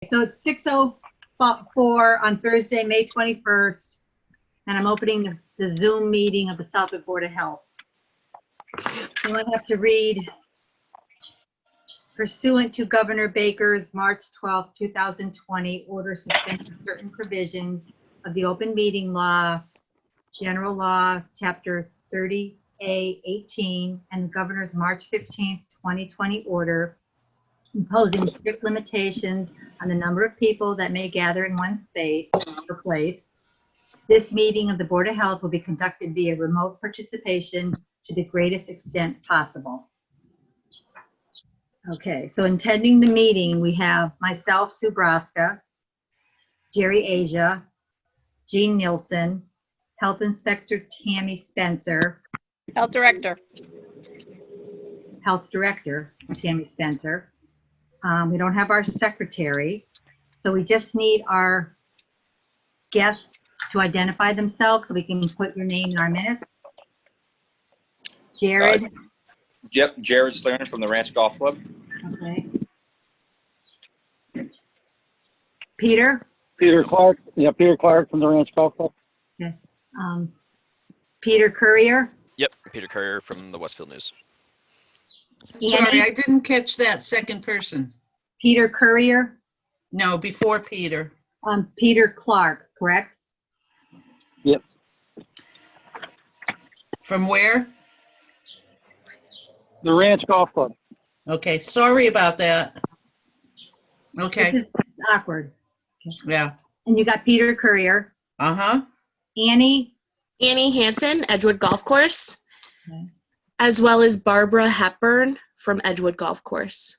So it's 6:04 on Thursday, May 21st, and I'm opening the Zoom meeting of the Southwick Board of Health. So I have to read, pursuant to Governor Baker's March 12, 2020 order suspending certain provisions of the open meeting law, general law, chapter 30A-18, and the governor's March 15, 2020 order imposing strict limitations on the number of people that may gather in one space or place. This meeting of the Board of Health will be conducted via remote participation to the greatest extent possible. Okay, so attending the meeting, we have myself, Sue Braska, Jerry Asia, Jean Nielsen, Health Inspector Tammy Spencer, Health Director. Health Director Tammy Spencer. We don't have our secretary, so we just need our guests to identify themselves so we can put your name in our minutes. Jared? Yep, Jared Slarin from the Ranch Golf Club. Okay. Peter? Peter Clark. Yeah, Peter Clark from the Ranch Golf Club. Okay. Peter Courier? Yep, Peter Courier from the Westfield News. Sorry, I didn't catch that second person. Peter Courier? No, before Peter. Peter Clark, correct? Yep. From where? The Ranch Golf Club. Okay, sorry about that. Okay, It's awkward. yeah. And you got Peter Courier. Uh-huh. Annie? Annie Hansen, Edgewood Golf Course, Okay. as well as Barbara Hepburn from Edgewood Golf Course.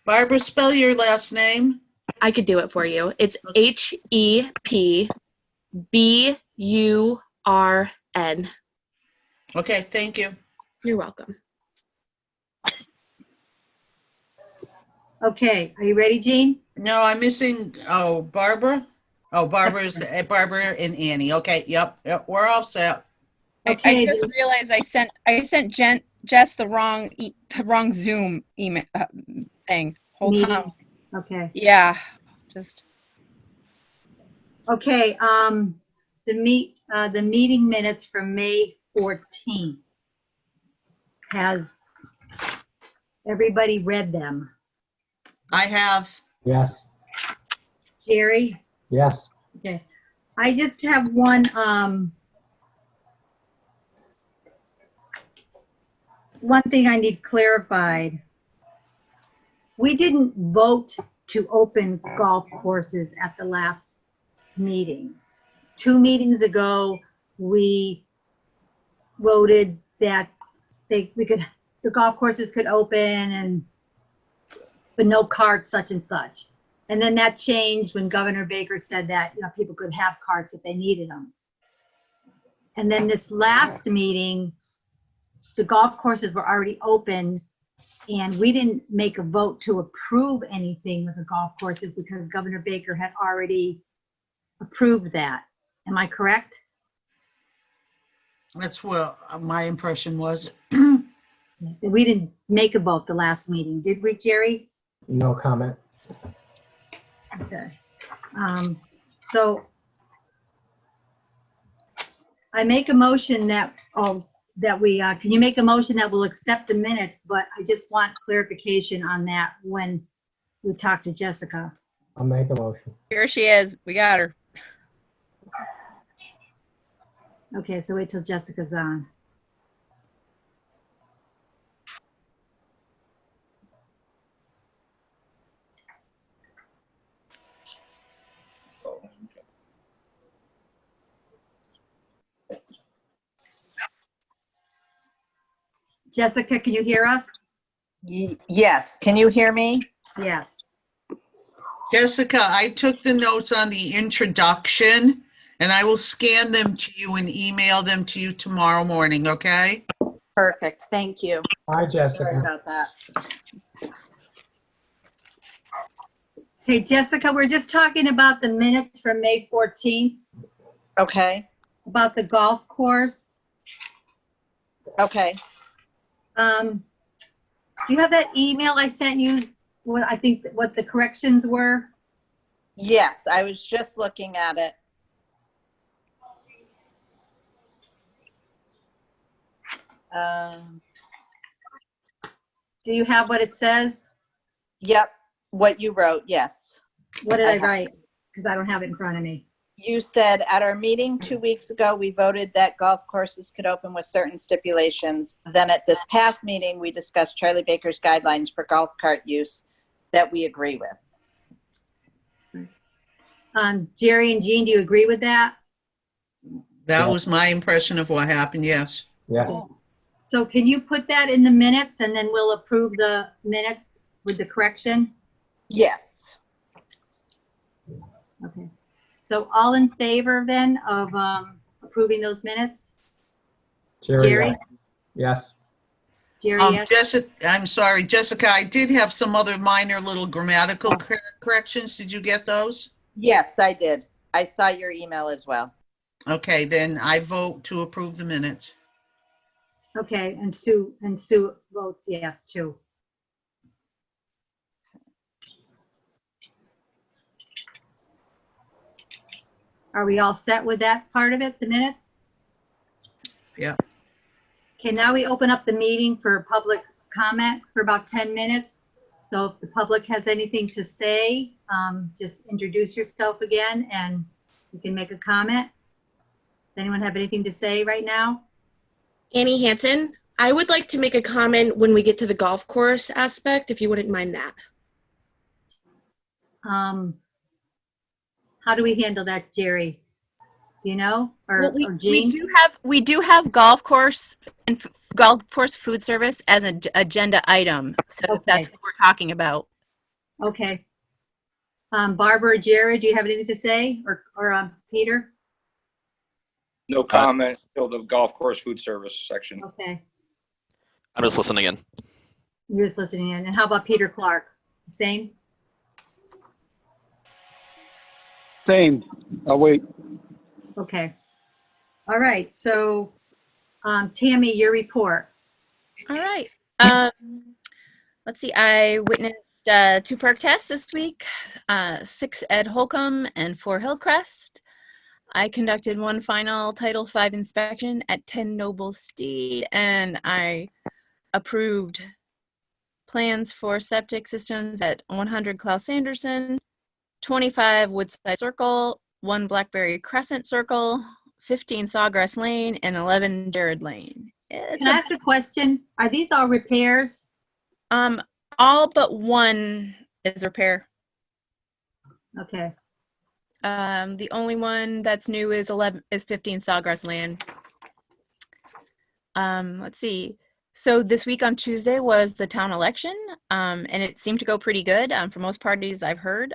Barbara, spell your last name. I could do it for you. It's Hepburn. Okay, thank you. You're welcome. Okay, are you ready, Jean? No, I'm missing, Barbara? Oh, Barbara and Annie. Okay, yep, we're all set. Okay. I just realized I sent Jess the wrong Zoom email thing. Hold Meeting. on. Okay. Yeah, just Okay, the meeting minutes from May 14th. Has everybody read them? I have, Yes. Jerry? Yes. Okay. I just have one thing I need clarified. We didn't vote to open golf courses at the last meeting. 2 meetings ago, we voted that the golf courses could open but no carts, such and such. And then that changed when Governor Baker said that, people could have carts if they needed them. And then this last meeting, the golf courses were already open, and we didn't make a vote to approve anything with the golf courses because Governor Baker had already approved that. Am I correct? that's what my impression was. We didn't make a vote the last meeting, did we, Jerry? No comment. Okay. So I make a motion that we, can you make a motion that will accept the minutes, but I just want clarification on that when we talk to Jessica. I'll make a motion. here she is. We got her. Okay, so wait till Jessica's on. Jessica, can you hear us? Yes, can you hear me? Yes. Jessica, I took the notes on the introduction and I will scan them to you and email them to you tomorrow morning, okay? Perfect, thank you. Hi, Sorry Jessica. about that. Hey, Jessica, we're just talking about the minutes from May 14th, Okay, about the golf course. okay. Do you have that email I sent you what I think what the corrections were? Yes, I was just looking at it. Um, Do you have what it says? Yep, what you wrote, yes. What did I I have- write? Because I don't have it in front of me. You said at our meeting 2 weeks ago, we voted that golf courses could open with certain stipulations. Then at this past meeting, we discussed Charlie Baker's guidelines for golf cart use that we agree with. Jerry and Jean, do you agree with that? That Yeah. was my impression of what happened, yes. Yes, So can you put that in the minutes and then we'll approve the minutes with the correction? Yes. Okay. So all in favor then of approving those minutes? Jerry, Jerry? yes. Yes, Jerry, yes? Jessica, I'm sorry, Jessica, I did have some other minor little grammatical corrections. Did you get those? Yes, I did. I saw your email as well. Okay, then I vote to approve the minutes. Okay, and Sue votes yes too. Are we all set with that part of it, the minutes? Yeah. Okay, now we open up the meeting for public comment for about 10 minutes. So if the public has anything to say, just introduce yourself again and you can make a comment. Does anyone have anything to say right now? Annie Hanson, I would like to make a comment when we get to the golf course aspect, if you wouldn't mind that. How do we handle that, Jerry? Do you know? Or, Well, or Jean? we do have golf course and golf course food service as an agenda item. So Okay. that's what we're talking about. Okay. Barbara or Jerry, do you have anything to say? Or Peter? No comment till the golf course food service section. Okay. I'm just listening in. You're just listening in. And how about Peter Clark? Same? same. I'll wait. Okay. All right. So, Tammy, your report. All right. Let's see. I witnessed 2 perk tests this week, 6 at Holcomb and 4 Hillcrest. I conducted 1 final Title V inspection at 10 Noble Steed, and I approved plans for septic systems at 100 Klaus Anderson, 25 Woodside Circle, 1 Blackberry Crescent Circle, 15 Sawgrass Lane, and 11 Jared Lane. It's Can I ask a question? Are these all repairs? all but 1 is repair. Okay. The only one that's new is 15 Sawgrass Lane. Let's see. So this week on Tuesday was the town election, and it seemed to go pretty good for most parties I've heard.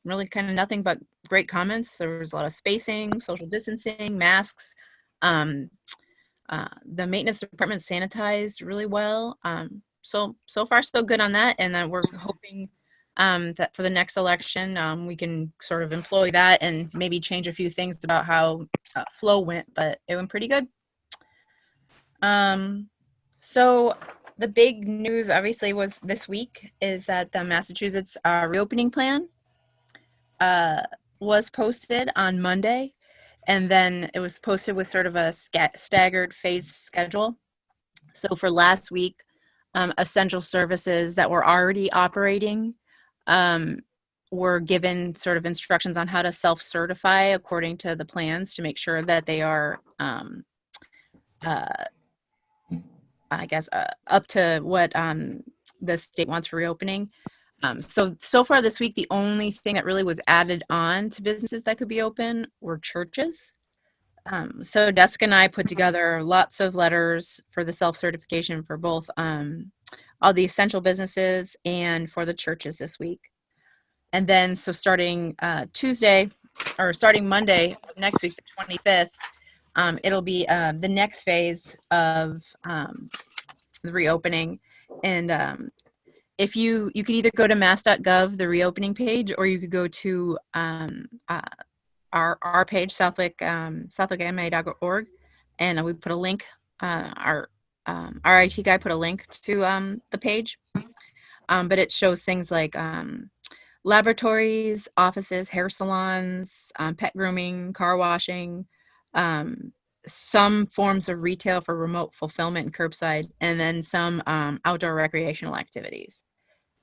Really kind of nothing but great comments. There was a lot of spacing, social distancing, masks. The maintenance department sanitized really well. So far so good on that, and we're hoping that for the next election we can sort of employ that and maybe change a few things about how flow went, but it went pretty good. So the big news obviously was this week is that the Massachusetts reopening plan was posted on Monday, and then it was posted with sort of a staggered phase schedule. So for last week, essential services that were already operating were given sort of instructions on how to self-certify according to the plans to make sure that they are I guess, up to what the state wants for reopening. So far this week, the only thing that really was added on to businesses that could be open were churches. So Desk and I put together lots of letters for the self-certification for both all the essential businesses and for the churches this week. And then, so starting starting Monday of next week, the 25th, it'll be the next phase of the reopening. And if you could either go to mass.gov, the reopening page, or you could go to our page, southwickma.org, and we put a link. Our IT guy put a link to the page. but it shows things like laboratories, offices, hair salons, pet grooming, car washing, some forms of retail for remote fulfillment and curbside, and then some outdoor recreational activities.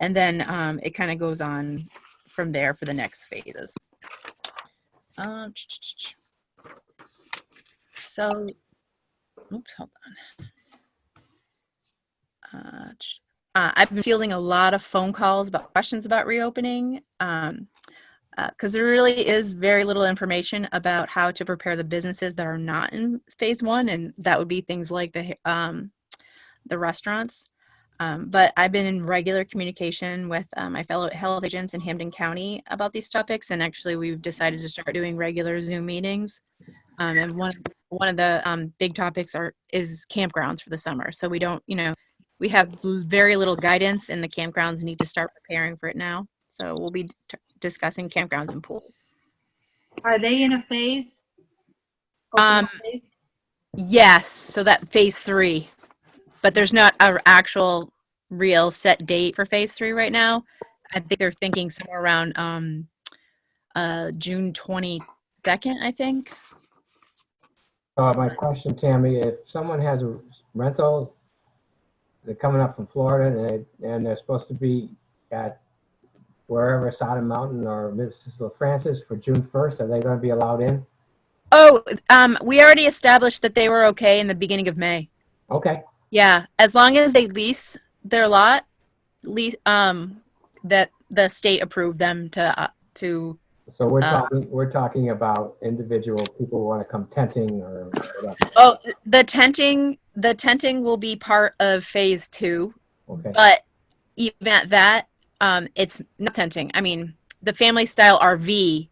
And then it kind of goes on from there for the next phases. So, oops, hold on. I've been fielding a lot of phone calls about questions about reopening because there really is very little information about how to prepare the businesses that are not in phase one, and that would be things like the restaurants. But I've been in regular communication with my fellow health agents in Hampden County about these topics, and actually we've decided to start doing regular Zoom meetings. And one of the big topics is campgrounds for the summer. So we don't, we have very little guidance, and the campgrounds need to start preparing for it now. So we'll be discussing campgrounds and pools. Are they in a phase? Phase? Yes, so that phase 3, but there's not an actual real set date for phase 3 right now. I think they're thinking somewhere around June 22nd, I think. My question, Tammy, if someone has a rental, they're coming up from Florida and they're supposed to be at wherever, Sodom Mountain or Mrs. LaFrancis for June 1st, are they going to be allowed in? Oh, we already established that they were okay in the beginning of May. Okay. Yeah, as long as they lease their lot, that the state approved them to. So we're talking about individual people who want to come tenting or whatever. Oh, the tenting will be part of phase 2. Okay. But even at that, it's not tenting. I mean, the family style RV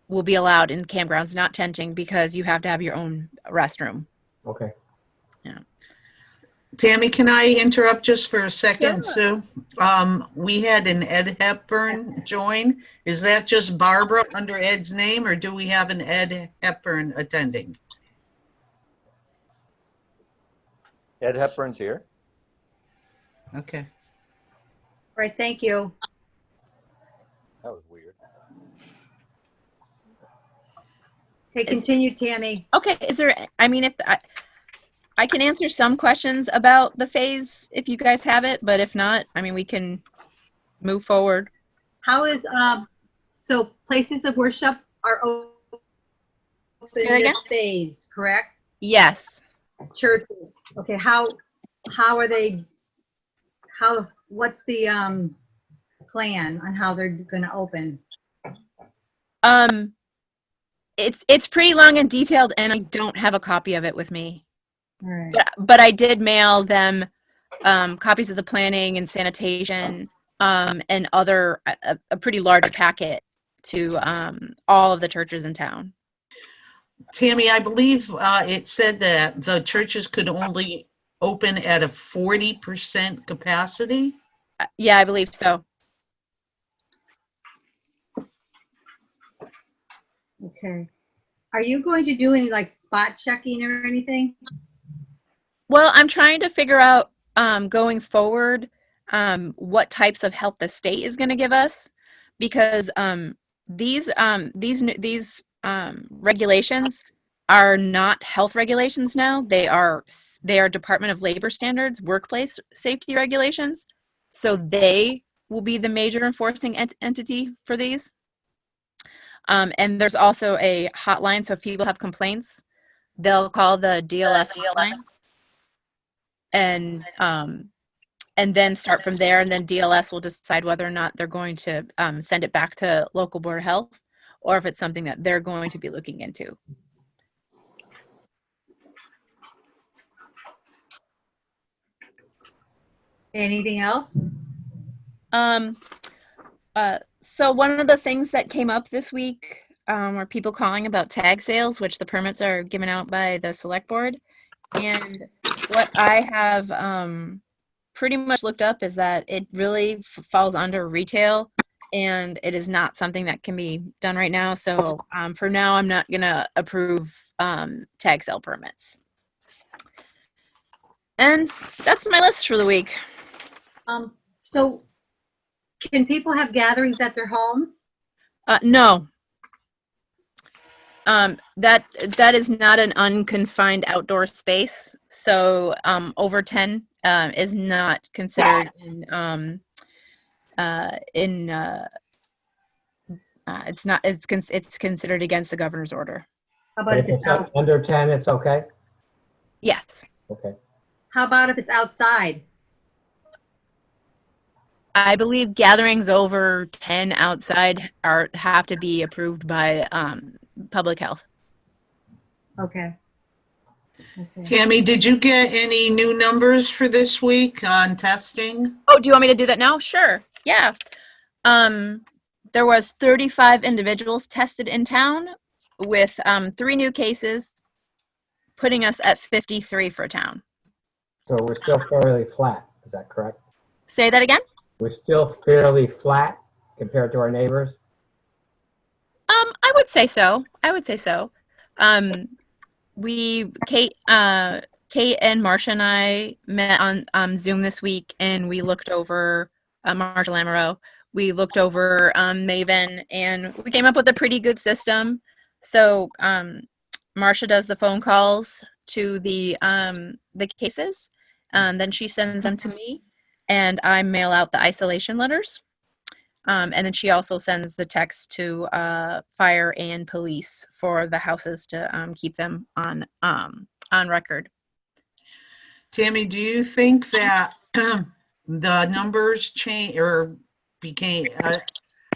will be allowed in campgrounds, not tenting, because you have to have your own restroom. Okay. Yeah. Tammy, can I interrupt just for a second, Sue? We had an Ed Hepburn join. Is that just Barbara under Ed's name, or do we have an Ed Hepburn attending? Ed Hepburn's here. Okay. All right, thank you. That was weird. Okay, continue, Tammy. Okay. Is there? I mean, if I can answer some questions about the phase if you guys have it, but if not, I mean, we can move forward. How is, so places of worship are open Say that in again? this phase, correct? Yes. Churches, okay, how are they, what's the, plan on how they're gonna open? It's pretty long and detailed, and I don't have a copy of it with me. All right. But I did mail them copies of the planning and sanitation and other a pretty large packet to all of the churches in town. Tammy, I believe it said that the churches could only open at a 40% capacity. Yeah, I believe so. Okay. Are you going to do any like spot checking or anything? Well, I'm trying to figure out going forward what types of help the state is going to give us, because these regulations are not health regulations now. They are Department of Labor standards, workplace safety regulations. So they will be the major enforcing entity for these. And there's also a hotline. So if people have complaints, they'll call the DLS hotline. And then start from there, and then DLS will decide whether or not they're going to send it back to local board of health, or if it's something that they're going to be looking into. Anything else? So one of the things that came up this week were people calling about tag sales, which the permits are given out by the select board. And what I have pretty much looked up is that it really falls under retail, and it is not something that can be done right now. So for now, I'm not going to approve tag sale permits. And that's my list for the week. So can people have gatherings at their homes? No. That is not an unconfined outdoor space. So over 10 is not considered it's considered against the governor's order. How But about if if it's it's out? under 10, it's okay? Yes. Okay. How about if it's outside? I believe gatherings over 10 outside have to be approved by public health. Okay. Okay. Tammy, did you get any new numbers for this week on testing? Oh, do you want me to do that now? Sure. Yeah. There was 35 individuals tested in town with 3 new cases, putting us at 53 for town. So we're still fairly flat, is that correct? Say that again? We're still fairly flat compared to our neighbors? I would say so. Kate and Marcia and I met on Zoom this week, and we looked over Marcia Lamoureux. We looked over Maven, and we came up with a pretty good system. So Marcia does the phone calls to the cases, and then she sends them to me, and I mail out the isolation letters. And then she also sends the text to fire and police for the houses to keep them on record. Tammy, do you think that the numbers change or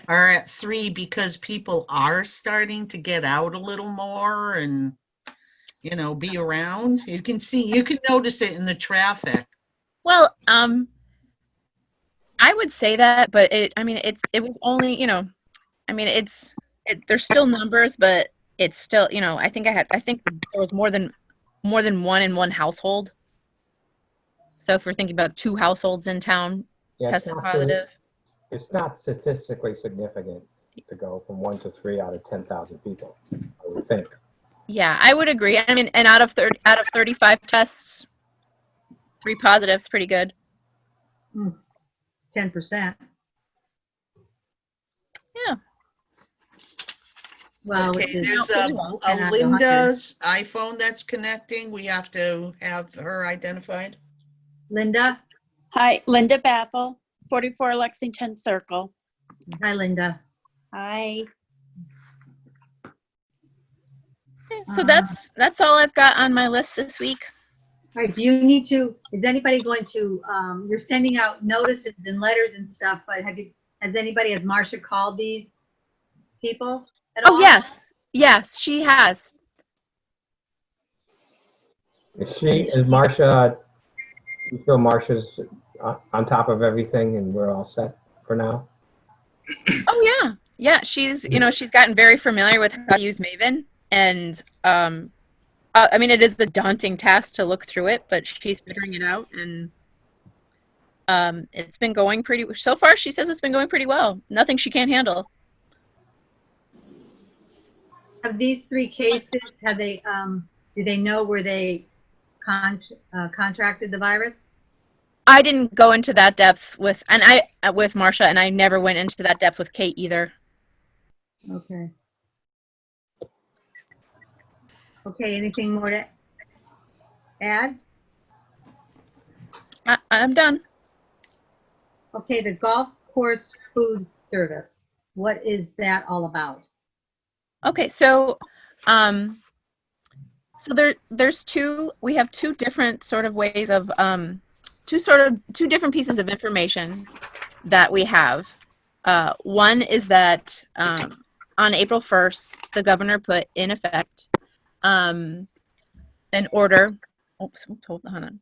are at 3 because people are starting to get out a little more and, you know, be around? You can notice it in the traffic. Well, I would say that, but it was only, there's still numbers, but it's still, I think there was more than one in one household. So if we're thinking about 2 households in town tested positive. It's not statistically significant to go from 1 to 3 out of 10,000 people, I would think. Yeah, I would agree. I mean, and out of 35 tests, 3 positives, pretty good. 10%. Yeah. Well, Okay, there's pretty a well, 10 out of 100. Linda's iPhone that's connecting. We have to have her identified. Linda? Hi, Linda Bathel, 44 Lexington Circle. Hi, Linda. Hi. So that's all I've got on my list this week. All right, is anybody going to, you're sending out notices and letters and stuff, but has Marcia called these people at all? Oh, yes, she has. Is Marcia, you feel Marcia's on top of everything and we're all set for now? Oh, yeah. Yeah, she's gotten very familiar with how to use Maven, and it is a daunting task to look through it, but she's figuring it out, and it's been going so far, she says it's been going pretty well. Nothing she can't handle. Have these 3 cases, do they know where they contracted the virus? I didn't go into that depth with Marcia, and I never went into that depth with Kate either. Okay. Okay, anything more to add? I'm done. Okay, the golf course food service. What is that all about? Okay, so we have 2 different sort of ways of two different pieces of information that we have. One is that on April 1st, the governor put in effect an order. Hold on.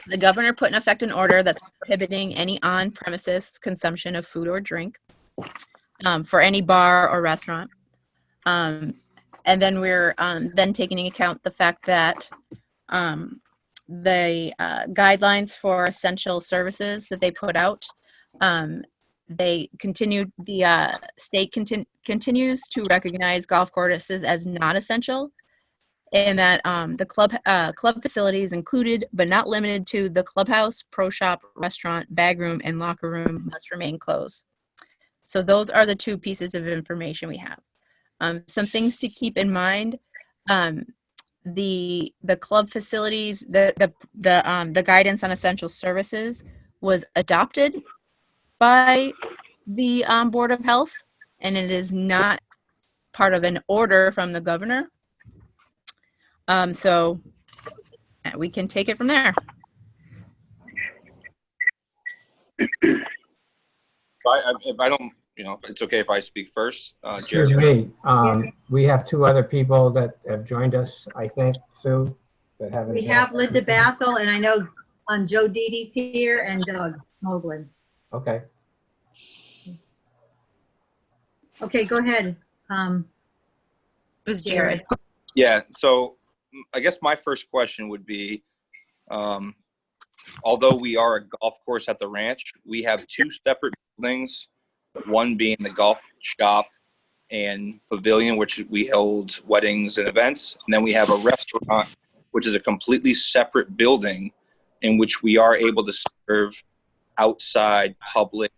The governor put in effect an order that's prohibiting any on-premises consumption of food or drink for any bar or restaurant. And then we're then taking into account the fact that the guidelines for essential services that they put out, the state continues to recognize golf courses as not essential. and that the club facilities included but not limited to the clubhouse, pro shop, restaurant, bag room, and locker room must remain closed. So those are the 2 pieces of information we have. Some things to keep in mind. The club facilities, the guidance on essential services was adopted by the Board of Health, and it is not part of an order from the governor. So we can take it from there. If I don't, if it's okay if I speak first, Excuse Jerry. me, we have 2 other people that have joined us, I think, Sue, that haven't. We have Linda Bathel, and I know Joe Didi's here, and Doug Moglen. Okay. Okay, go ahead. It was Jared. Yeah, so I guess my first question would be, although we are a golf course at the ranch, we have 2 separate buildings, one being the golf shop and pavilion, which we hold weddings and events. And then we have a restaurant, which is a completely separate building in which we are able to serve outside public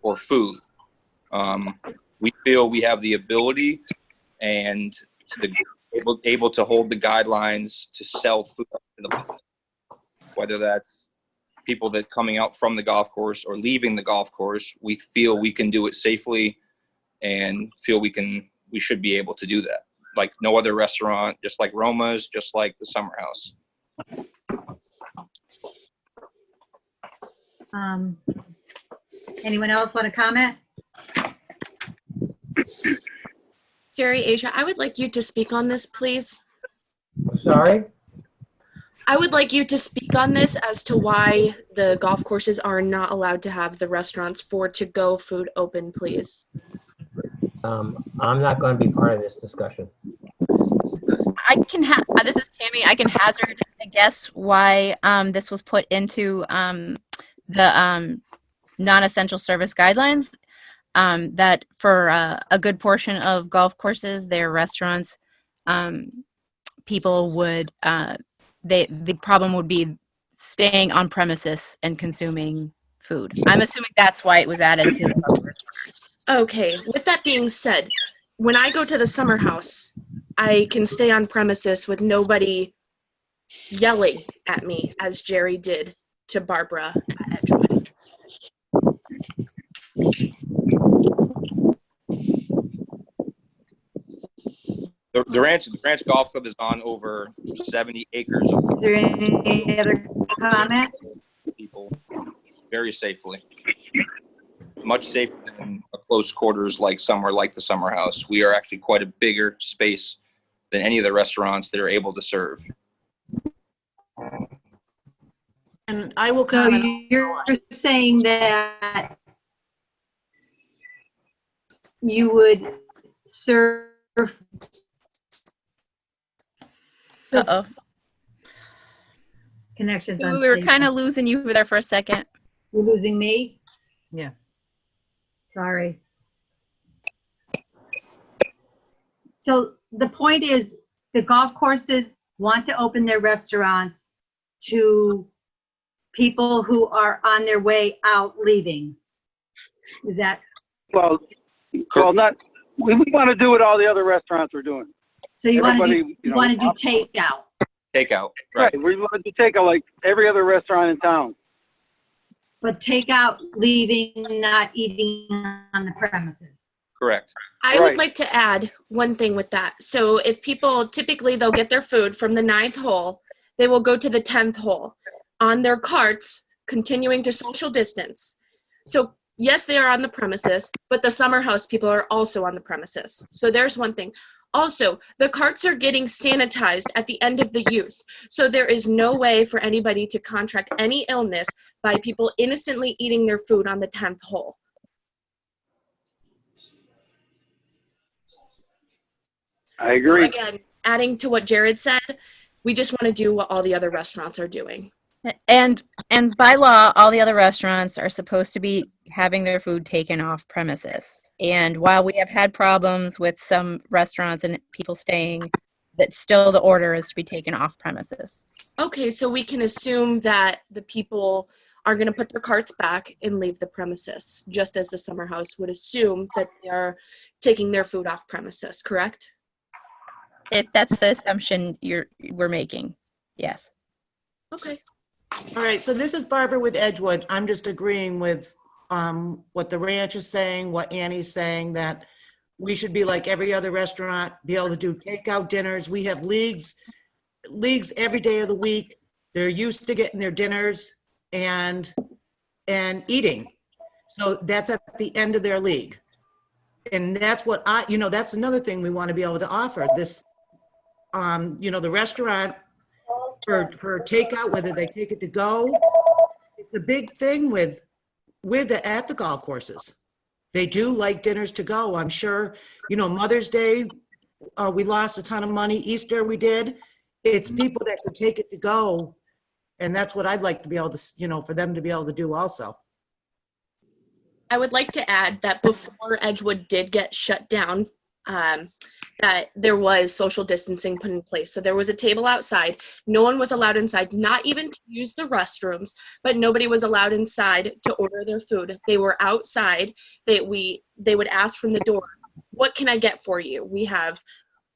or food. We feel we have the ability and able to hold the guidelines to sell food in the public, whether that's people that coming out from the golf course or leaving the golf course. We feel we can do it safely and feel we should be able to do that. Like no other restaurant, just like Roma's, just like the Summer House. Anyone else want to comment? Jerry, Asia, I would like you to speak on this, please. Sorry? I would like you to speak on this as to why the golf courses are not allowed to have the restaurants for to-go food open, please. I'm not going to be part of this discussion. This is Tammy. I can hazard a guess why this was put into the non-essential service guidelines. That for a good portion of golf courses, their restaurants, people would the problem would be staying on premises and consuming food. I'm assuming that's why it was added to the golf course. Okay, with that being said, when I go to the Summer House, I can stay on premises with nobody yelling at me as Jerry did to Barbara at Edgewood. The ranch golf club is on over 70 acres of Is there any other comment? people very safely. Much safer than a close quarters like somewhere like the Summer House. We are actually quite a bigger space than any of the restaurants that are able to serve. And I will So comment. you're saying that you would serve. Uh-oh. Connections So we were unstable. kind of losing you there for a second. You're losing me? Yeah. Sorry. So the point is, the golf courses want to open their restaurants to people who are on their way out leaving. Is that, Well, not, we want to do what all the other restaurants are doing. so you want to Everybody, do, you know, want to do takeout? Takeout, right? Right, we want to take a, like every other restaurant in town. But takeout, leaving, not eating on the premises. Correct. I Right. would like to add one thing with that. So if people, typically they'll get their food from the 9th hole, they will go to the 10th hole on their carts, continuing to social distance. So yes, they are on the premises, but the Summer House people are also on the premises. So there's one thing. Also, the carts are getting sanitized at the end of the use. So there is no way for anybody to contract any illness by people innocently eating their food on the 10th hole. I agree. So again, adding to what Jared said, we just want to do what all the other restaurants are doing. And by law, all the other restaurants are supposed to be having their food taken off premises. And while we have had problems with some restaurants and people staying that still the order is to be taken off premises. Okay, so we can assume that the people are going to put their carts back and leave the premises, just as the summer house would assume that they are taking their food off premises, correct? If that's the assumption we're making, yes. Okay. All right, so this is Barbara with Edgewood. I'm just agreeing with what the ranch is saying, what Annie's saying, that we should be like every other restaurant, be able to do takeout dinners. We have leagues every day of the week. They're used to getting their dinners and eating. So that's at the end of their league. And that's what that's another thing we want to be able to offer. This, the restaurant for takeout, whether they take it to go, it's a big thing at the golf courses. They do like dinners to go. I'm sure, Mother's Day, we lost a ton of money. Easter, we did. It's people that could take it to go. And that's what I'd like to be able to, for them to be able to do also. I would like to add that before Edgewood did get shut down, that there was social distancing put in place. So there was a table outside. No one was allowed inside, not even to use the restrooms, but nobody was allowed inside to order their food. They were outside. They would ask from the door, what can I get for you? We have,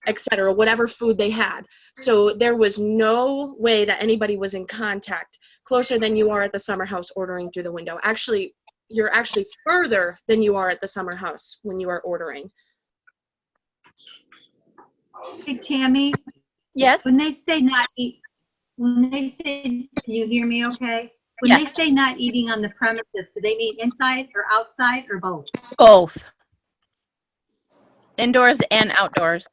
etc., whatever food they had. So there was no way that anybody was in contact closer than you are at the summer house ordering through the window. Actually, you're actually further than you are at the summer house when you are ordering. Hey, Tammy, Yes. when they say can you hear me okay? When Yes. they say not eating on the premises, do they mean inside or outside or both? Both. Indoors and outdoors.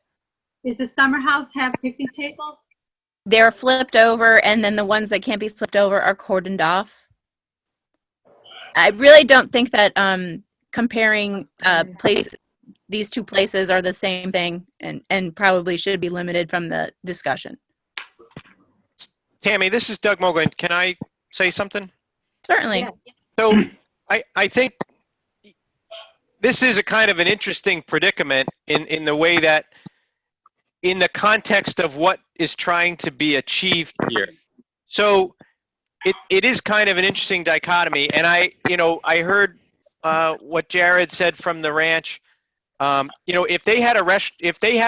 Does the summer house have picnic tables? They're flipped over, and then the ones that can't be flipped over are cordoned off. I really don't think that comparing these two places are the same thing, and probably should be limited from the discussion. Tammy, this is Doug Moglen. Can I say something? Certainly. Yeah. So I think this is a kind of an interesting predicament in the way that, in the context of what is trying to be achieved here. So it is kind of an interesting dichotomy. And I heard what Jared said from the ranch. If they have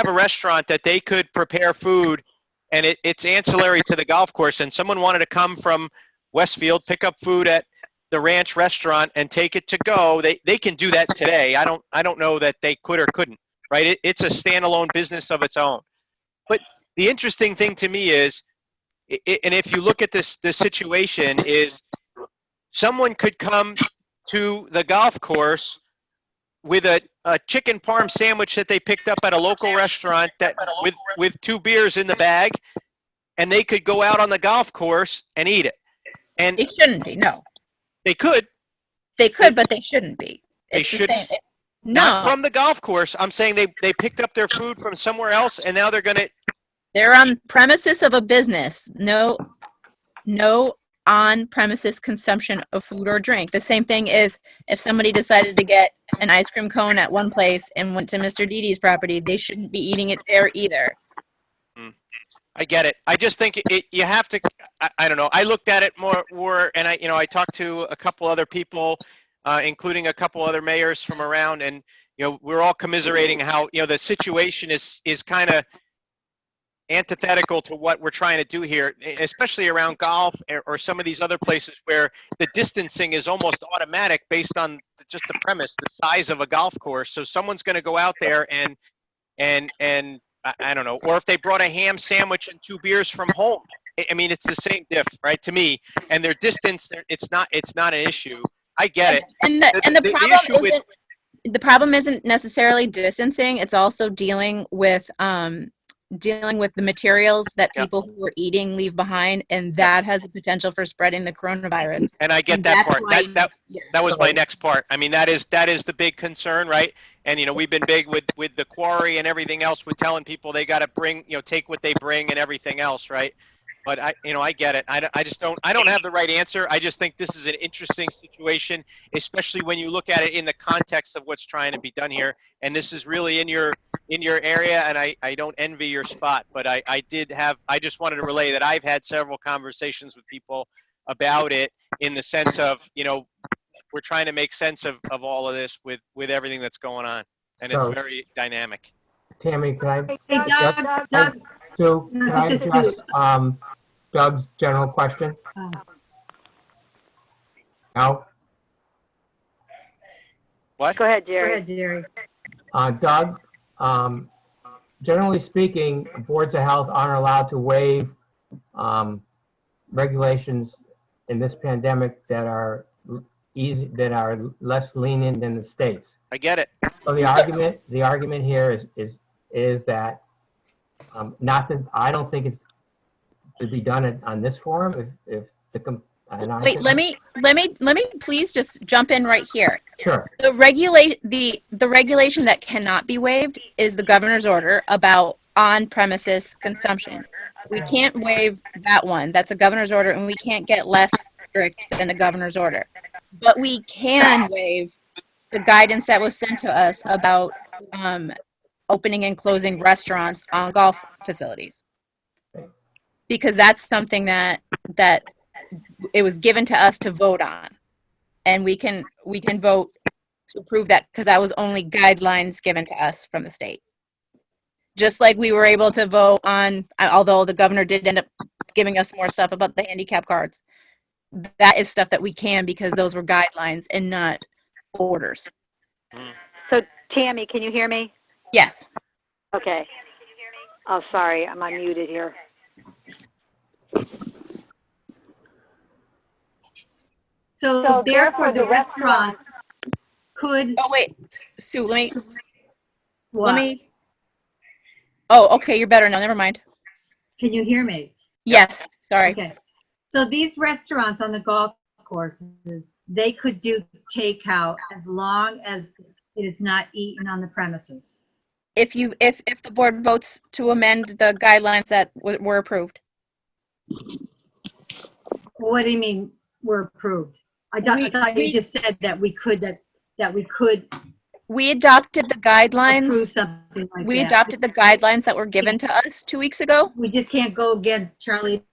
a restaurant that they could prepare food and it's ancillary to the golf course, and someone wanted to come from Westfield, pick up food at the ranch restaurant and take it to go, they can do that today. I don't know that they could or couldn't, right? It's a standalone business of its own. But the interesting thing to me is, and if you look at the situation, is someone could come to the golf course with a chicken parm sandwich that they picked up at a local restaurant that with 2 beers in the bag, and they could go out on the golf course and eat it. And It shouldn't be, no. they could. They could, but they shouldn't be. They It's the shouldn't. same. Not No, from the golf course. I'm saying they picked up their food from somewhere else, and now they're going to. they're on premises of a business. No on-premises consumption of food or drink. The same thing is if somebody decided to get an ice cream cone at one place and went to Mr. Didi's property, they shouldn't be eating it there either. I get it. I just think you have to. I don't know. I looked at it more, and I talked to a couple other people, including a couple other mayors from around, and we're all commiserating how the situation is kind of antithetical to what we're trying to do here, especially around golf or some of these other places where the distancing is almost automatic based on just the premise, the size of a golf course. So someone's going to go out there and I don't know, or if they brought a ham sandwich and 2 beers from home. I mean, it's the same diff, right? To me, and their distance, it's not an issue. I get it. And the problem isn't necessarily distancing. It's also dealing with the materials that people who are eating leave behind, and that has the potential for spreading the coronavirus. And I get that part. That was my next part. I mean, that is the big concern, right? And we've been big with the quarry and everything else with telling people they got to bring, take what they bring and everything else, right? But I get it. I just don't have the right answer. I just think this is an interesting situation, especially when you look at it in the context of what's trying to be done here. And this is really in your in your area, and I don't envy your spot, but I just wanted to relay that I've had several conversations with people about it in the sense of, we're trying to make sense of all of this with everything that's going on, and it's So- very dynamic. Tammy, can I? Hey, Doug, Sue, can I This is address Sue. Doug's general question? Oh. No? What? Go ahead, Go Jerry. ahead, Jerry. Doug, generally speaking, boards of health aren't allowed to waive regulations in this pandemic that are less lenient than the states. I get it. So the argument here is that not that I don't think it's to be done on this forum. If the Wait, let me please just jump in right here. Sure. The regulation that cannot be waived is the governor's order about on-premises consumption. We can't waive that one. That's a governor's order, and we can't get less strict than the governor's order. But we can waive the guidance that was sent to us about opening and closing restaurants on golf facilities, because that's something that it was given to us to vote on, and we can vote to approve that because that was only guidelines given to us from the state. Just like we were able to vote on, although the governor did end up giving us more stuff about the handicap cards, that is stuff that we can because those were guidelines and not orders. So, Tammy, can you hear me? Yes. Okay. Oh, sorry, I'm unmuted here. So therefore, the restaurant could. Oh wait, Sue, let What? me. Oh, okay, you're better now. Never mind. Can you hear me? Yes, sorry. Okay. So these restaurants on the golf courses, they could do takeout as long as it is not eaten on the premises. If the board votes to amend the guidelines that were approved. What do you mean were approved? I thought you just said that we could We adopted the guidelines. approve something like We that. adopted the guidelines that were given to us 2 weeks ago. We just can't go against Charlie.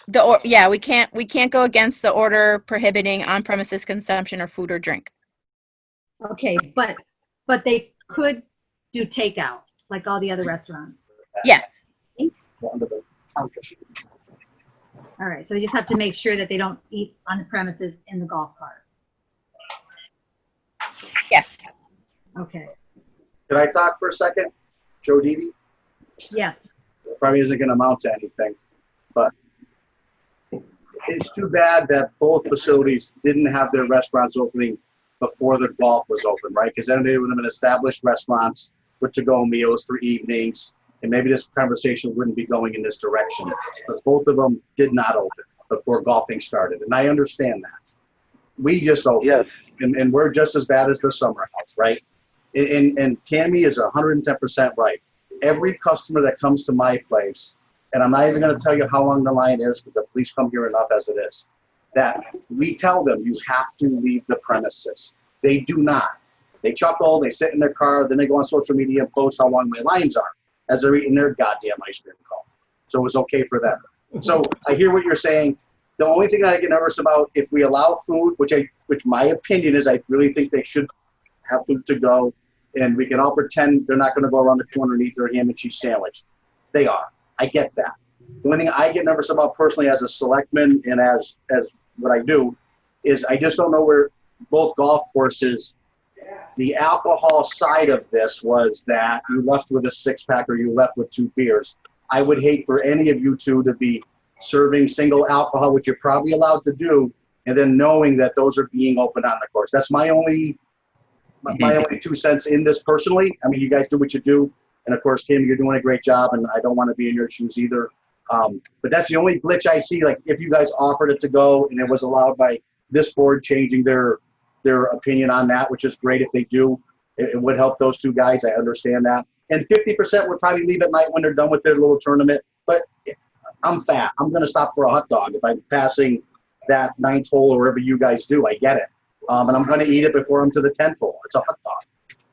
We can't go against the order prohibiting on-premises consumption of food or drink. Okay, but they could do takeout like all the other restaurants. Yes. All right, so they just have to make sure that they don't eat on the premises in the golf cart. Yes. Okay, Can I talk for a second? Joe Didi? yes. It probably isn't going to amount to anything, but it's too bad that both facilities didn't have their restaurants opening before the golf was open, right? Because then they would have been established restaurants with to-go meals for evenings, and maybe this conversation wouldn't be going in this direction. But both of them did not open before golfing started, and I understand that. We just opened, Yes. and we're just as bad as the summer house, right? And Tammy is 110% right. Every customer that comes to my place, and I'm not even going to tell you how long the line is because the police come here enough as it is, that we tell them you have to leave the premises. They do not. They chuckle, they sit in their car, then they go on social media and post how long my lines are as they're eating their goddamn ice cream cone. So it was okay for them. So I hear what you're saying. The only thing that I get nervous about, if we allow food, which my opinion is I really think they should have food to go, and we can all pretend they're not going to go around the corner and eat their ham and cheese sandwich. They are. I get that. The only thing I get nervous about personally as a selectman and as what I do is I just don't know where both golf courses, the alcohol side of this was that you left with a 6-pack or you left with 2 beers. I would hate for any of you two to be serving single alcohol, which you're probably allowed to do, and then knowing that those are being opened on the course. That's my only 2 cents in this personally. I mean, you guys do what you do. And of course, Tim, you're doing a great job, and I don't want to be in your shoes either. But that's the only glitch I see. Like, if you guys offered it to go and it was allowed by this board changing their opinion on that, which is great if they do, it would help those 2 guys. I understand that. And 50% would probably leave at night when they're done with their little tournament. But I'm fat. I'm going to stop for a hot dog if I'm passing that 9th hole or wherever you guys do. I get it. And I'm going to eat it before I'm to the 10th hole. It's a hot dog.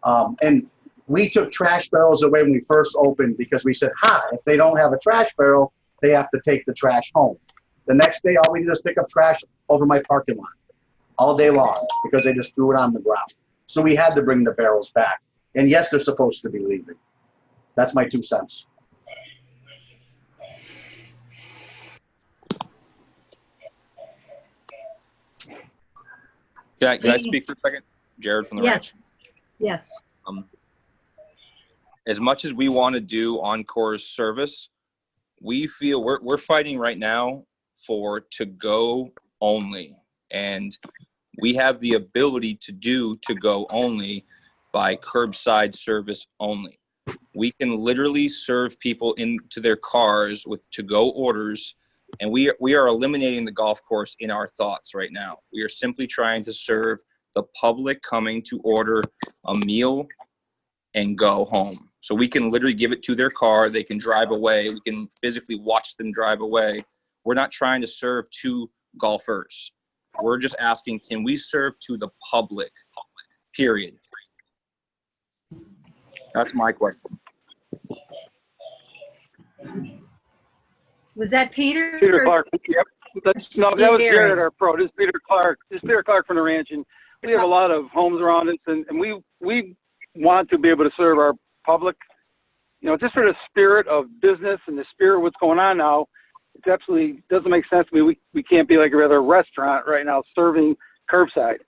And we took trash barrels away when we first opened because we said, if they don't have a trash barrel, they have to take the trash home. The next day, all we did is pick up trash over my parking lot all day long because they just threw it on the ground. So we had to bring the barrels back. And yes, they're supposed to be leaving. That's my 2 cents. Can I speak for a second? Jared from the ranch. Yes. As much as we want to do Encore's service, we feel we're fighting right now for to-go only. And we have the ability to do to-go only by curbside service only. We can literally serve people into their cars with to-go orders, and we are eliminating the golf course in our thoughts right now. We are simply trying to serve the public coming to order a meal and go home. So we can literally give it to their car. They can drive away. We can physically watch them drive away. We're not trying to serve to golfers. We're just asking, can we serve to the public, period? That's my question. Was that Peter? Peter Clark. Yep. That was Jared, our pro. This is Peter Clark. This is Peter Clark from the ranch, and we have a lot of homes around us, and we want to be able to serve our public. You know, just for the spirit of business and the spirit of what's going on now, it absolutely doesn't make sense to me. We can't be like a other restaurant right now serving curbside.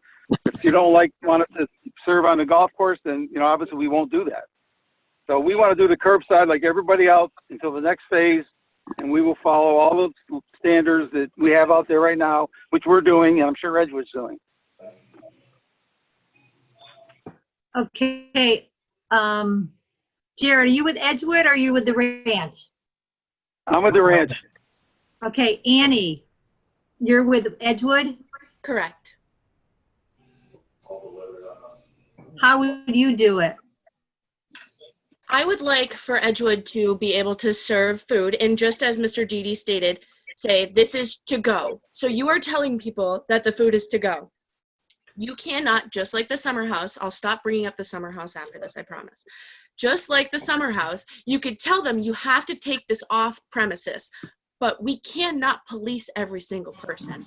If you don't want it to serve on the golf course, then obviously we won't do that. So we want to do the curbside like everybody else until the next phase, and we will follow all the standards that we have out there right now, which we're doing, and I'm sure Edgewood's doing. Okay. Jared, are you with Edgewood or are you with the ranch? I'm with the ranch. Okay, Annie, you're with Edgewood? Correct. How would you do it? I would like for Edgewood to be able to serve food, and just as Mr. Didi stated, say this is to go. So you are telling people that the food is to go. You cannot, just like the summer house, I'll stop bringing up the summer house after this, I promise. Just like the summer house, you could tell them you have to take this off premises, but we cannot police every single person.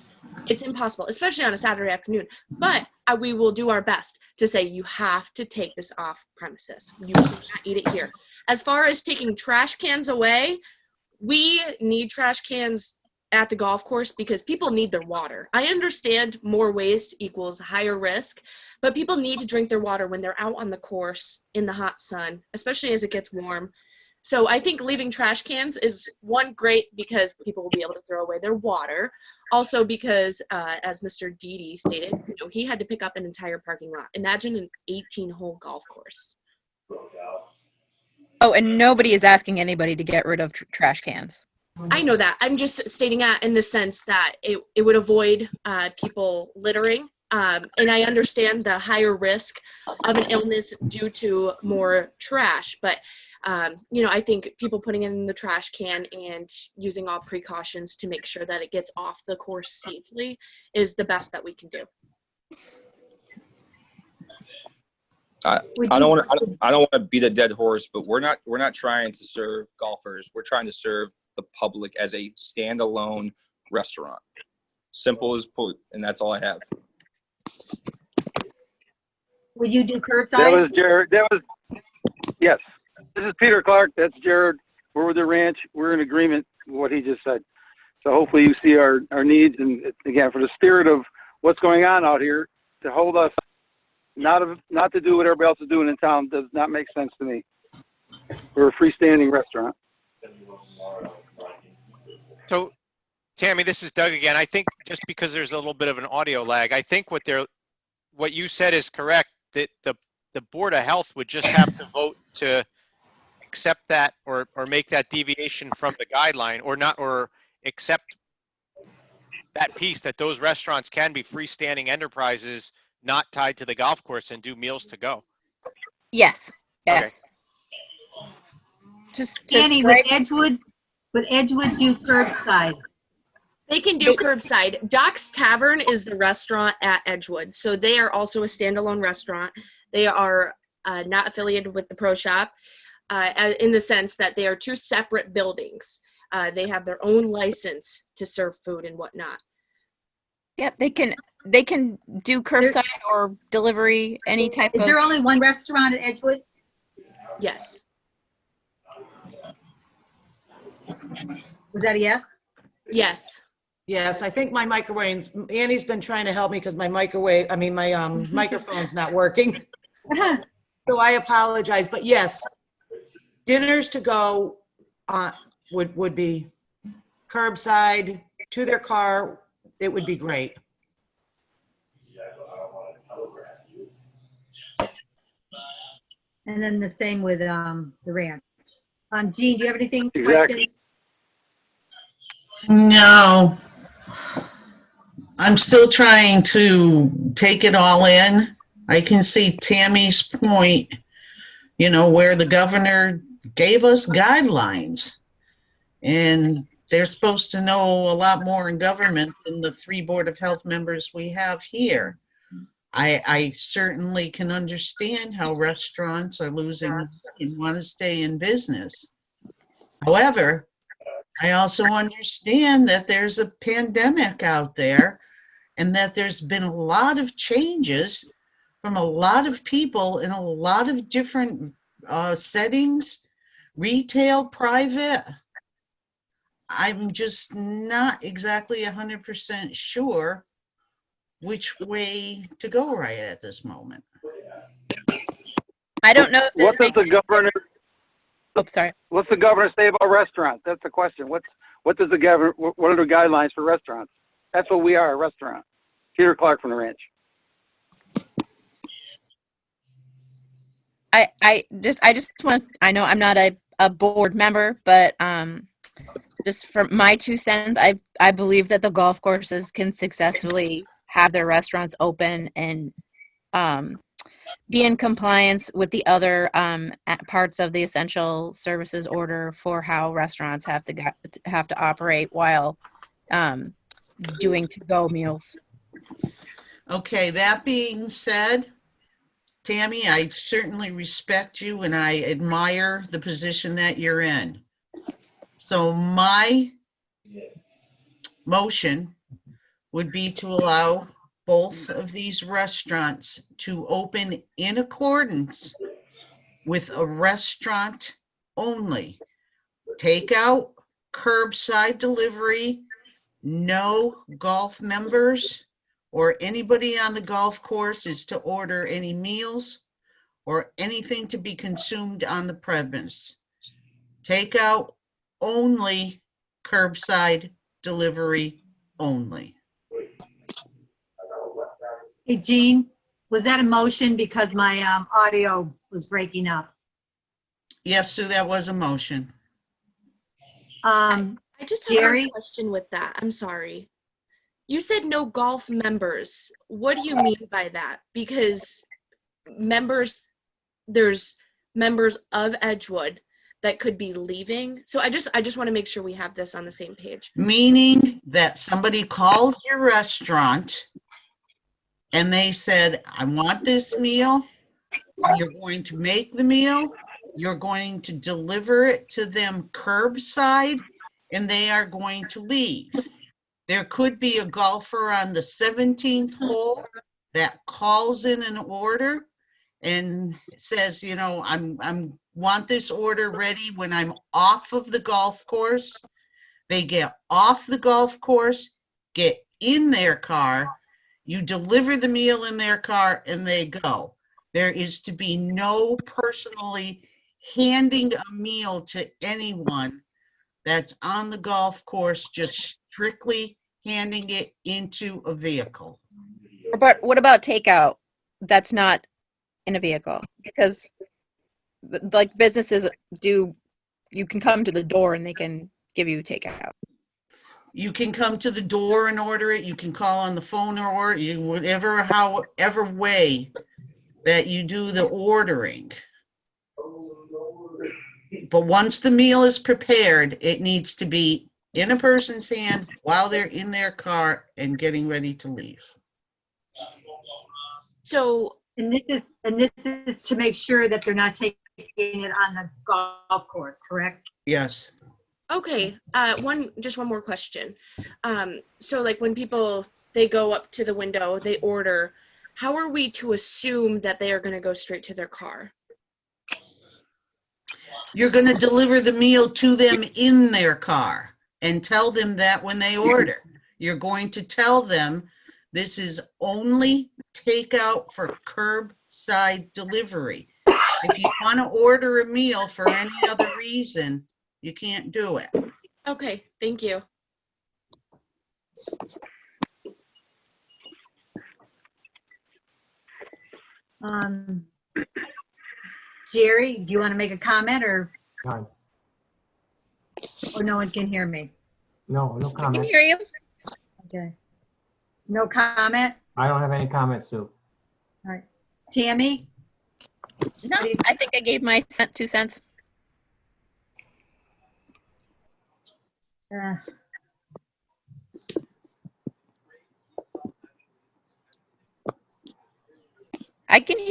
It's impossible, especially on a Saturday afternoon. But we will do our best to say you have to take this off premises. You cannot eat it here. As far as taking trash cans away, we need trash cans at the golf course because people need their water. I understand more waste equals higher risk, but people need to drink their water when they're out on the course in the hot sun, especially as it gets warm. So I think leaving trash cans is one, great because people will be able to throw away their water. Also because, as Mr. Didi stated, he had to pick up an entire parking lot. Imagine an 18-hole golf course. Oh, and nobody is asking anybody to get rid of trash cans. I know that. I'm just stating that in the sense that it would avoid people littering. And I understand the higher risk of an illness due to more trash. But, I think people putting it in the trash can and using all precautions to make sure that it gets off the course safely is the best that we can do. I don't want to beat a dead horse, but we're not trying to serve golfers. We're trying to serve the public as a standalone restaurant. Simple as put, and that's all I have. Will you do curbside? That was Jared. Yes. This is Peter Clark. That's Jared. We're with the ranch. We're in agreement with what he just said. So hopefully you see our needs, and again, for the spirit of what's going on out here, to hold us not to do what everybody else is doing in town does not make sense to me. We're a freestanding restaurant. So, Tammy, this is Doug again. I think just because there's a little bit of an audio lag, I think what you said is correct, that the Board of Health would just have to vote to accept that or make that deviation from the guideline, or accept that piece that those restaurants can be freestanding enterprises not tied to the golf course and do meals to go. Yes. Okay. Just Annie, would Edgewood do curbside? They can do curbside. Doc's Tavern is the restaurant at Edgewood. So they are also a standalone restaurant. They are not affiliated with the Pro Shop, in the sense that they are two separate buildings. They have their own license to serve food and whatnot. Yeah, they can do curbside or delivery, any type Is of. there only one restaurant at Edgewood? Yes. Was that a yes? Yes. Yes, I think my microwaves, Annie's been trying to help me because my microphone's not working. So I apologize, but yes, dinners to go would be curbside to their car. It would be great. And then the same with the ranch. Jean, do you have anything? Exactly. Questions? No. I'm still trying to take it all in. I can see Tammy's point, where the governor gave us guidelines. And they're supposed to know a lot more in government than the 3 Board of Health members we have here. I certainly can understand how restaurants are losing money and want to stay in business. However, I also understand that there's a pandemic out there and that there's been a lot of changes from a lot of people in a lot of different settings, retail, private. I'm just not exactly 100% sure which way to go right at this moment. I don't know if What does the governor? Oh, sorry. What's the governor say about restaurants? That's the question. What does the governor? What are the guidelines for restaurants? That's what we are, a restaurant. Peter Clark from the Ranch. I just want. I know I'm not a board member, but just from my 2 cents, I believe that the golf courses can successfully have their restaurants open and be in compliance with the other parts of the essential services order for how restaurants have to operate while doing to-go meals. Okay, that being said, Tammy, I certainly respect you and I admire the position that you're in. So my motion would be to allow both of these restaurants to open in accordance with a restaurant only. Takeout, curbside delivery, no golf members or anybody on the golf course is to order any meals or anything to be consumed on the premise. Takeout only, curbside delivery only. Hey, Jean, was that a motion because my audio was breaking up? Yes, Sue, that was a motion. I just have Jerry? a question with that. I'm sorry. You said no golf members. What do you mean by that? Because there's members of Edgewood that could be leaving. So I just want to make sure we have this on the same page. Meaning that somebody calls your restaurant and they said, I want this meal. You're going to make the meal. You're going to deliver it to them curbside and they are going to leave. There could be a golfer on the 17th hole that calls in an order and says, I'm want this order ready when I'm off of the golf course. They get off the golf course, get in their car, you deliver the meal in their car and they go. There is to be no personally handing a meal to anyone that's on the golf course, just strictly handing it into a vehicle. But what about takeout? That's not in a vehicle, because like businesses do, you can come to the door and they can give you takeout. You can come to the door and order it. You can call on the phone or order, however way that you do the ordering. But once the meal is prepared, it needs to be in a person's hand while they're in their car and getting ready to leave. So And this is to make sure that they're not taking it on the golf course, correct? Yes. Okay, just one more question. So like when people, they go up to the window, they order, how are we to assume that they are gonna go straight to their car? You're going to deliver the meal to them in their car and tell them that when they order. You're going to tell them this is only takeout for curbside delivery. If you want to order a meal for any other reason, you can't do it. Okay, thank you. Jerry, do you want to make a comment or None. no one can hear me? No I can comment. hear you. Okay. No comment? I don't have any comments, Sue. All right. Tammy? No, I think I gave my 2 cents.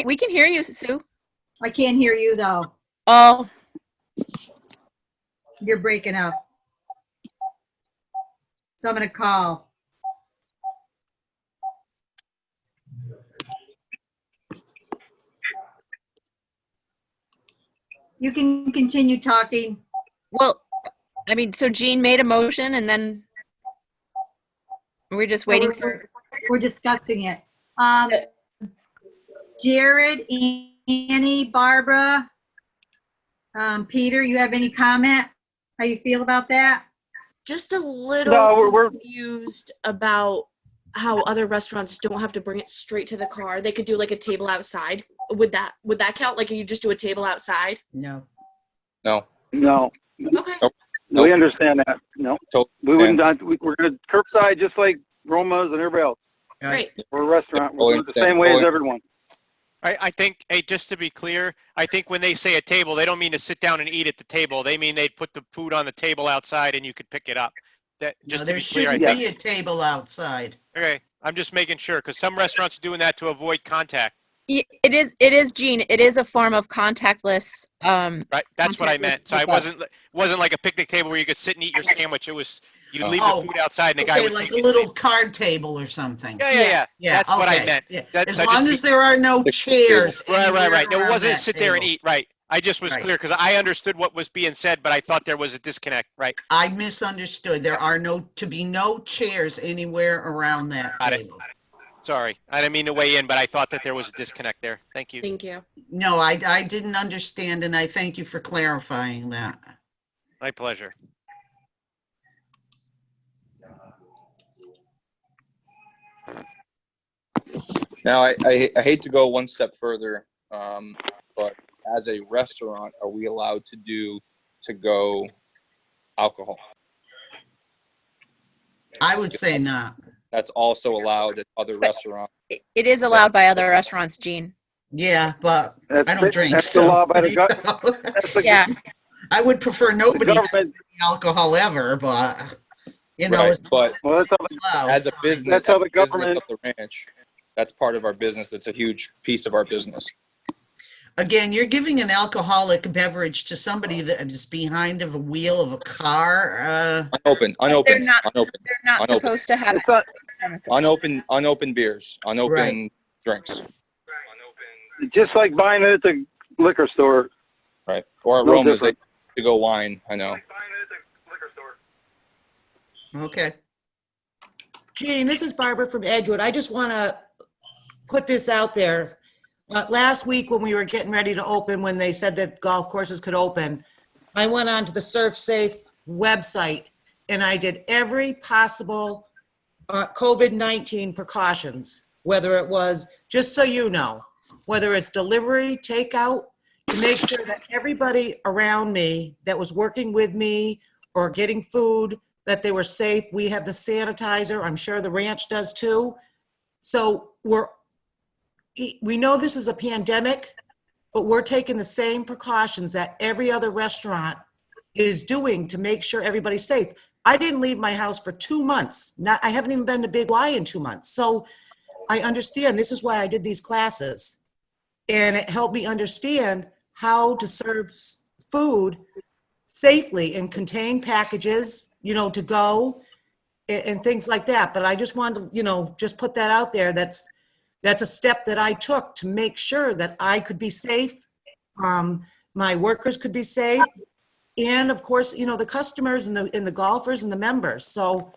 We can hear you, Sue. I can't hear you though. Oh, You're breaking up. So I'm gonna call. You can continue talking. well, I mean, so Jean made a motion and then we're just waiting for, We're discussing it. Jared, Annie, Barbara, Peter, you have any comment? How you feel about that? Just a little No, we're confused about how other restaurants don't have to bring it straight to the car. They could do like a table outside. Would that count? Like you just do a table outside? No. No. no. Okay. Nope. We understand that. No, So, we wouldn't. We're going to curbside just like Roma's and everybody else. Great. We're a restaurant. Fully We're the understand. same way as Fully- everyone. I think, hey, just to be clear, I think when they say a table, they don't mean to sit down and eat at the table. They mean they'd put the food on the table outside and you could pick it up. That, No, just to there be clear, I shouldn't think. be a table outside. Okay, I'm just making sure, because some restaurants are doing that to avoid contact. it is, Jean, it is a form of contactless, Right, that's what I Contactless meant. So I pickup. wasn't like a picnic table where you could sit and eat your sandwich. It was, you leave Oh, the food outside and the guy Okay, would like take a it. little card table or something. Yeah. Yes. Yeah, That's what I okay. meant. Yeah. That- As so just long be- as there are no chairs Right. anywhere No, it around wasn't that sit there and table. eat. Right. I just was Right. clear because I understood what was being said, but I thought there was a disconnect. Right. I misunderstood. There are to be no chairs anywhere around that Got it. table. Sorry, I didn't mean to weigh in, but I thought that there was a disconnect there. Thank you. Thank you. No, I didn't understand, and I thank you for clarifying that. My pleasure. Now, I hate to go one step further, but as a restaurant, are we allowed to do to-go alcohol? I would say not. That's also allowed at other restaurants. it is allowed by other restaurants, Jean. Yeah, but That's I don't drink. That's so, the law by the you government. know. That's the, Yeah. I would prefer the nobody government. drinking alcohol ever, but you know, Right, it's but Well, that's how the, allowed. as a business, That's how the as a business government- of the ranch, that's part of our business. That's a huge piece of our business. Again, you're giving an alcoholic beverage to somebody that is behind of a wheel of a car. Unopened, They're unopened, not, unopened, they're not Unopened. supposed to have it it's not, on premises. unopened beers, unopened drinks, just like buying it at the liquor store. right? Or at No Roma's, they different. to go wine. I know. Okay. Jean, this is Barbara from Edgewood. I just want to put this out there. Last week when we were getting ready to open, when they said that golf courses could open, I went onto the Surf Safe website and I did every possible COVID-19 precautions, whether it was, just so you know, whether it's delivery, takeout, to make sure that everybody around me that was working with me or getting food, that they were safe. We have the sanitizer. I'm sure the ranch does too. So we know this is a pandemic, but we're taking the same precautions that every other restaurant is doing to make sure everybody's safe. I didn't leave my house for 2 months. I haven't even been to Big Y in 2 months. So I understand. This is why I did these classes. And it helped me understand how to serve food safely in contained packages, to go and things like that. But I just wanted to, just put that out there. That's a step that I took to make sure that I could be safe, my workers could be safe, and of course, the customers and the golfers and the members. So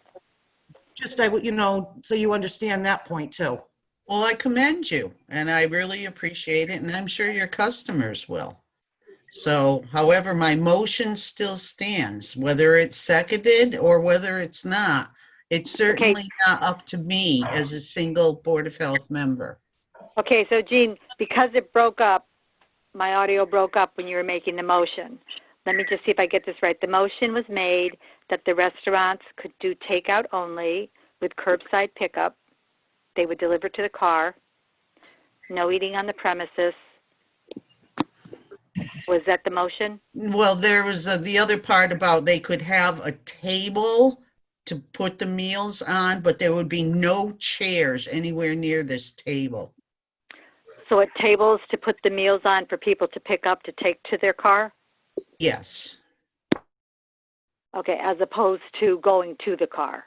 just, so you understand that point too. Well, I commend you, and I really appreciate it, and I'm sure your customers will. So, however, my motion still stands, whether it's seconded or whether it's not. It's certainly not up to me as a single Board of Health member. Okay, so Jean, because it broke up, my audio broke up when you were making the motion. Let me just see if I get this right. The motion was made that the restaurants could do takeout only with curbside pickup. They would deliver to the car. No eating on the premises. Was that the motion? Well, there was the other part about they could have a table to put the meals on, but there would be no chairs anywhere near this table. So at tables to put the meals on for people to pick up to take to their car? Yes. Okay, as opposed to going to the car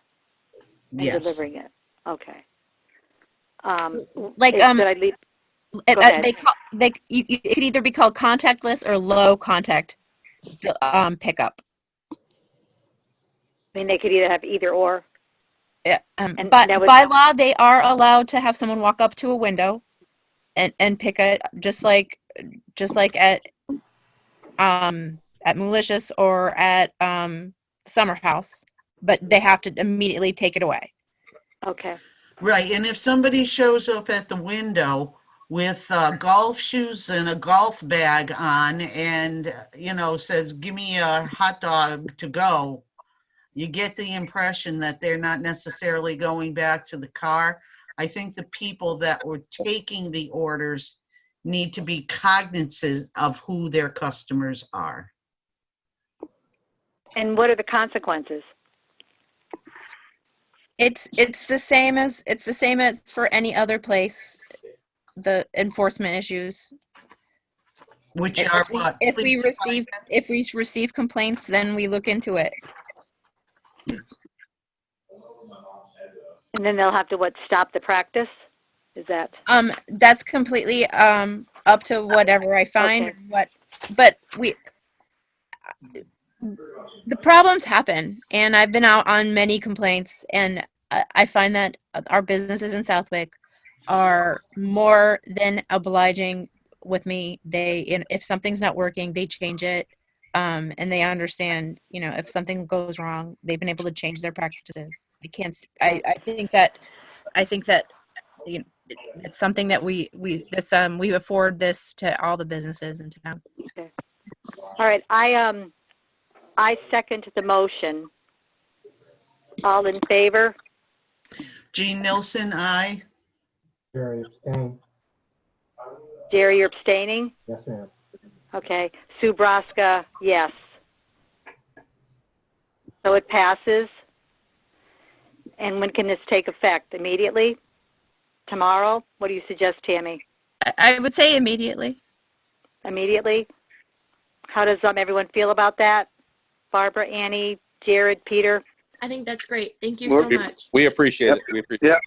and Yes. delivering it. Okay. Like, did I leave? Go ahead. it could either be called contactless or low contact pickup. I mean, they could either have either or. Yeah, And but that was- by law, they are allowed to have someone walk up to a window and pick it, just like at Malicious or at Summer House, but they have to immediately take it away. Okay. Right, and if somebody shows up at the window with golf shoes and a golf bag on and, says, give me a hot dog to go, you get the impression that they're not necessarily going back to the car. I think the people that were taking the orders need to be cognizant of who their customers are. And what are the consequences? It's the same as for any other place. The enforcement issues. Which are what? If we receive complaints, then we look into it. And then they'll have to stop the practice? Is that? That's completely up to whatever I find. Okay. But the problems happen, and I've been out on many complaints, and I find that our businesses in Southwick are more than obliging with me. If something's not working, they change it, and they understand. If something goes wrong, they've been able to change their practices. I think that it's something that we afford this to all the businesses in town. Okay. All right. I second the motion. All in favor? Jean Nilsson, aye. Jerry abstain. Jerry, you're abstaining? Yes, ma'am. Okay. Sue Braska, yes. So it passes. And when can this take effect? Immediately? Tomorrow? What do you suggest, Tammy? I would say immediately. Immediately? How does everyone feel about that? Barbara, Annie, Jared, Peter? I think that's great. Thank you so much. We appreciate it. We appreciate it.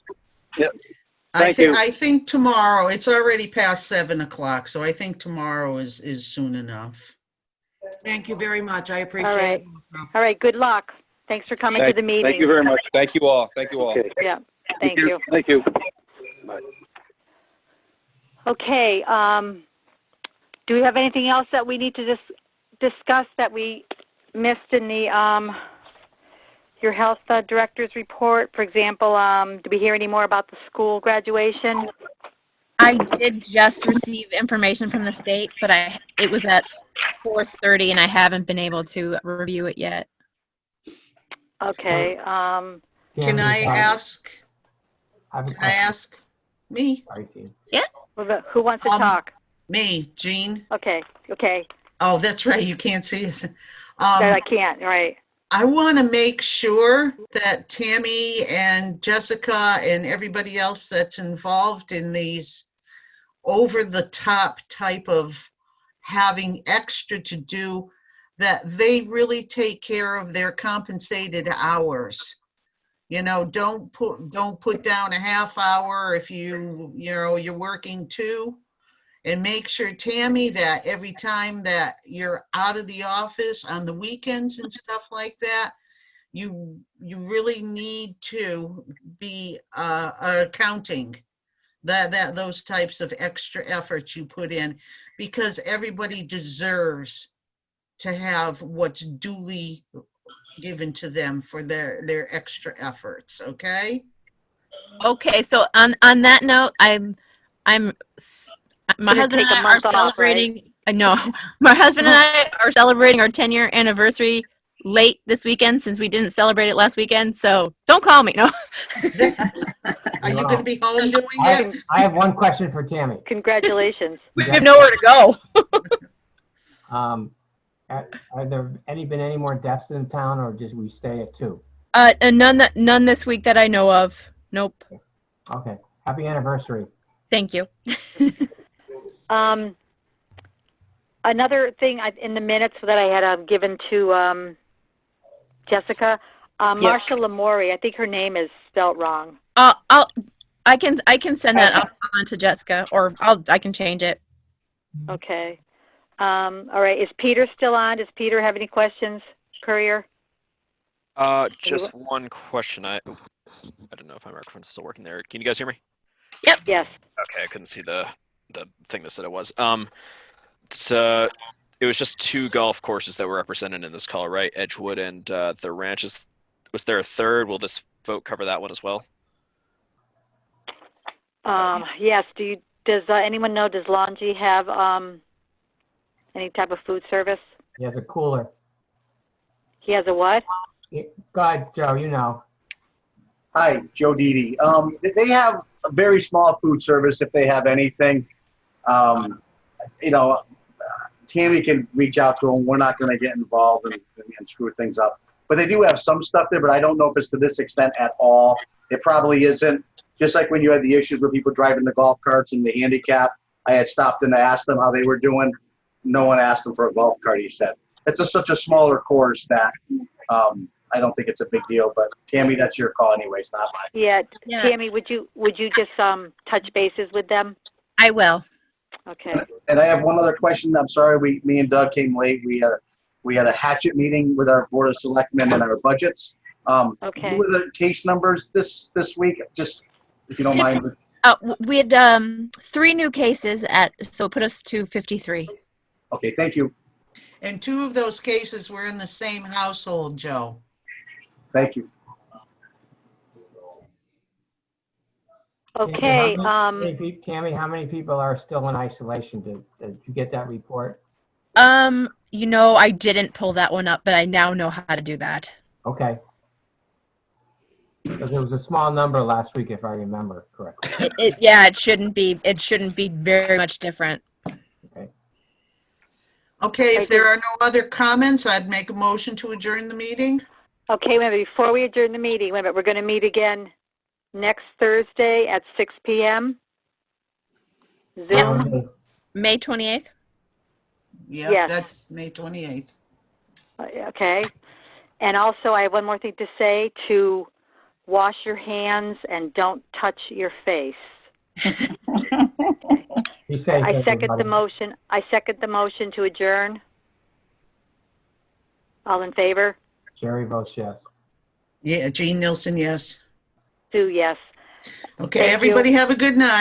Yep. I think tomorrow, it's already past 7 o'clock, so I think tomorrow is soon enough. Thank you very much. I appreciate All right. it. All right. Good luck. Thanks for coming to the meeting. Thank you very much. Thank you all. Thank you all. Okay. Yeah. Thank you. Thank you. Bye. Okay. Do we have anything else that we need to discuss that we missed in the your health director's report? For example, did we hear any more about the school graduation? I did just receive information from the state, but it was at 4:30 and I haven't been able to review it yet. Okay. Can I ask? Can I ask? Me? Yeah. Who wants to talk? Me, Jean. Okay. Oh, that's right. You can't see us. That I can't. Right. I want to make sure that Tammy and Jessica and everybody else that's involved in these over the top type of having extra to do, that they really take care of their compensated hours. You know, don't put down a half hour if you're working 2. And make sure, Tammy, that every time that you're out of the office on the weekends and stuff like that, you really need to be accounting those types of extra efforts you put in, because everybody deserves to have what's duly given to them for their extra efforts. Okay. Okay, so on that note, my Gonna husband and take a I are month off, right? celebrating. No, my husband and I are celebrating our 10-year anniversary late this weekend since we didn't celebrate it last weekend. So don't call me. No. Are you going to be home doing it? I have one question for Tammy. Congratulations. We have nowhere to go. Are there been any more deaths in town, or just we stay at 2? And none this week that I know of. Nope. Okay. Happy anniversary. Thank you. Another thing in the minutes that I had given to Jessica, Marsha Lamori, I think her name is spelled wrong. I can send that on to Jessica, or I can change it. Okay. All right. Is Peter still on? Does Peter have any questions, Courier? Just one question. I don't know if my microphone's still working there. Can you guys hear me? Yep. Yes. Okay, I couldn't see the thing that said it was. So it was just 2 golf courses that were represented in this call, right? Edgewood and the Ranches. Was there a third? Will this vote cover that one as well? Yes. Does anyone know? Does Longy have any type of food service? He has a cooler. He has a what? Go ahead, Joe. You know. Hi, Joe Didi. They have a very small food service if they have anything. Tammy can reach out to them. We're not going to get involved and screw things up. But they do have some stuff there, but I don't know if it's to this extent at all. It probably isn't. Just like when you had the issues with people driving the golf carts and the handicap, I had stopped and asked them how they were doing. No one asked them for a golf cart, he said. It's such a smaller course that I don't think it's a big deal. But Tammy, that's your call anyways, not mine. Yeah. Tammy, would you just touch bases with them? I will. Okay. And I have one other question. I'm sorry, me and Doug came late. We had a hatchet meeting with our Board of Selectmen and our budgets. Okay. What were the case numbers this week? Just if you don't mind. We had 3 new cases so it put us to 53. Okay, thank you. And 2 of those cases were in the same household, Joe. Thank you. Okay. Tammy, how many people are still in isolation? Did you get that report? I didn't pull that one up, but I now know how to do that. Okay. Because it was a small number last week, if I remember correctly. It shouldn't be. It shouldn't be very much different. Okay. Okay, if there are no other comments, I'd make a motion to adjourn the meeting. Okay, before we adjourn the meeting, we're going to meet again next Thursday at 6 p.m. Zoom. May 28th? Yeah, yes. That's May 28th. Okay. And also, I have one more thing to say, to wash your hands and don't touch your face. Be safe, I second everybody. the motion. I second the motion to adjourn. All in favor? Jerry votes yes. Yeah, Jean Nielsen, yes. Sue, yes. Okay, Thank you. everybody have a good night.